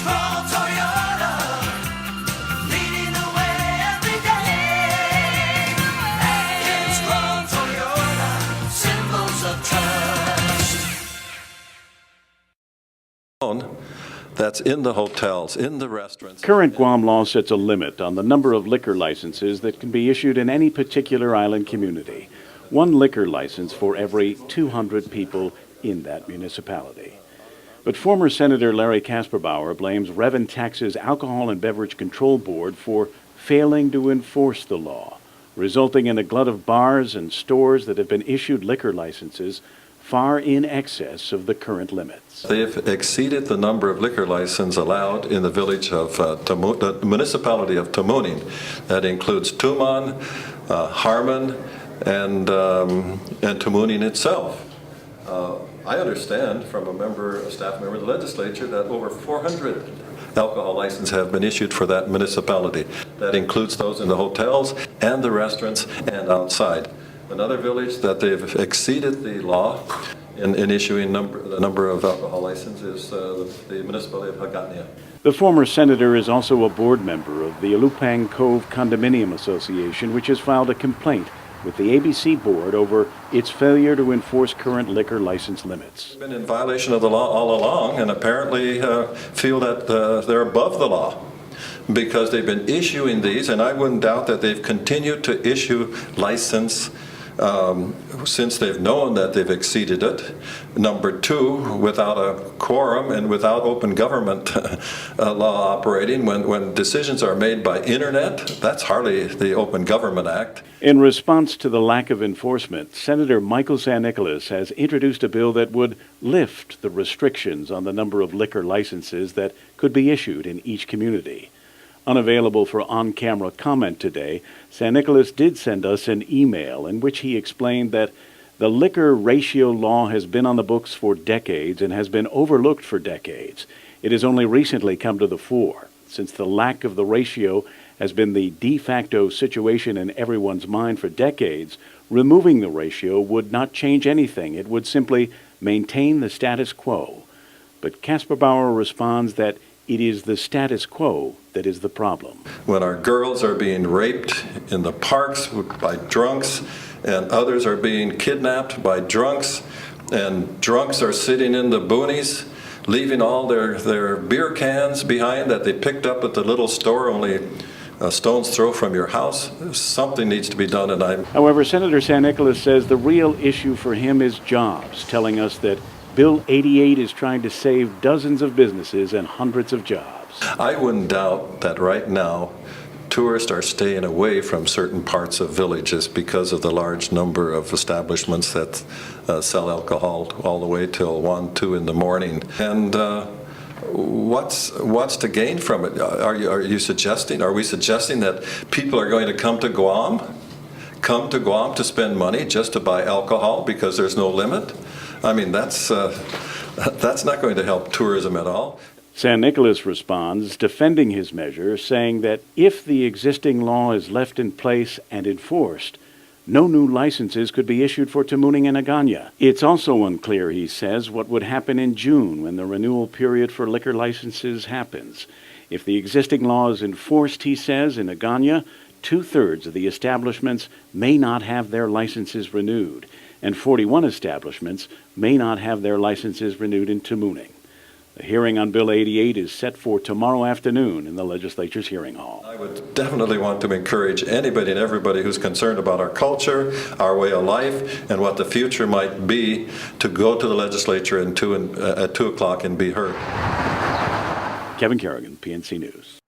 Strong Toyota, leading the way every day. And strong Toyota, symbols of trust. That's in the hotels, in the restaurants. Current Guam law sets a limit on the number of liquor licenses that can be issued in any particular island community. One liquor license for every 200 people in that municipality. But former Senator Larry Kasperbauer blames Rev and Tax's Alcohol and Beverage Control Board for failing to enforce the law, resulting in a glut of bars and stores that have been issued liquor licenses far in excess of the current limits. They've exceeded the number of liquor licenses allowed in the village of the municipality of Tamuning. That includes Tumon, Harmon, and Tamuning itself. I understand from a staff member of the legislature that over 400 alcohol licenses have been issued for that municipality. That includes those in the hotels and the restaurants and outside. Another village that they've exceeded the law in issuing the number of alcohol licenses is the municipality of Hagåtña. The former senator is also a board member of the Alupang Cove Condominium Association, which has filed a complaint with the ABC board over its failure to enforce current liquor license limits. They've been in violation of the law all along and apparently feel that they're above the law, because they've been issuing these, and I wouldn't doubt that they've continued to issue license since they've known that they've exceeded it. Number two, without a quorum and without open government law operating, when decisions are made by internet, that's hardly the Open Government Act. In response to the lack of enforcement, Senator Michael San Nicolas has introduced a bill that would lift the restrictions on the number of liquor licenses that could be issued in each community. Unavailable for on-camera comment today, San Nicolas did send us an email in which he explained that the liquor ratio law has been on the books for decades and has been overlooked for decades. It has only recently come to the fore, since the lack of the ratio has been the de facto situation in everyone's mind for decades. Removing the ratio would not change anything. It would simply maintain the status quo. But Kasperbauer responds that it is the status quo that is the problem. When our girls are being raped in the parks by drunks, and others are being kidnapped by drunks, and drunks are sitting in the boonies, leaving all their beer cans behind that they picked up at the little store only a stone's throw from your house, something needs to be done. However, Senator San Nicolas says the real issue for him is jobs, telling us that Bill 88 is trying to save dozens of businesses and hundreds of jobs. I wouldn't doubt that right now tourists are staying away from certain parts of villages because of the large number of establishments that sell alcohol all the way till 1, 2 in the morning. And what's to gain from it? Are we suggesting that people are going to come to Guam to spend money just to buy alcohol because there's no limit? I mean, that's not going to help tourism at all. San Nicolas responds, defending his measure, saying that if the existing law is left in place and enforced, no new licenses could be issued for Tamuning and Hagåtña. It's also unclear, he says, what would happen in June when the renewal period for liquor licenses happens. If the existing law is enforced, he says, in Hagåtña, 2/3 of the establishments may not have their licenses renewed, and 41 establishments may not have their licenses renewed in Tamuning. The hearing on Bill 88 is set for tomorrow afternoon in the legislature's hearing hall. I would definitely want to encourage anybody and everybody who's concerned about our culture, our way of life, and what the future might be to go to the legislature at 2 o'clock and be heard. Kevin Kerrigan, PNC News.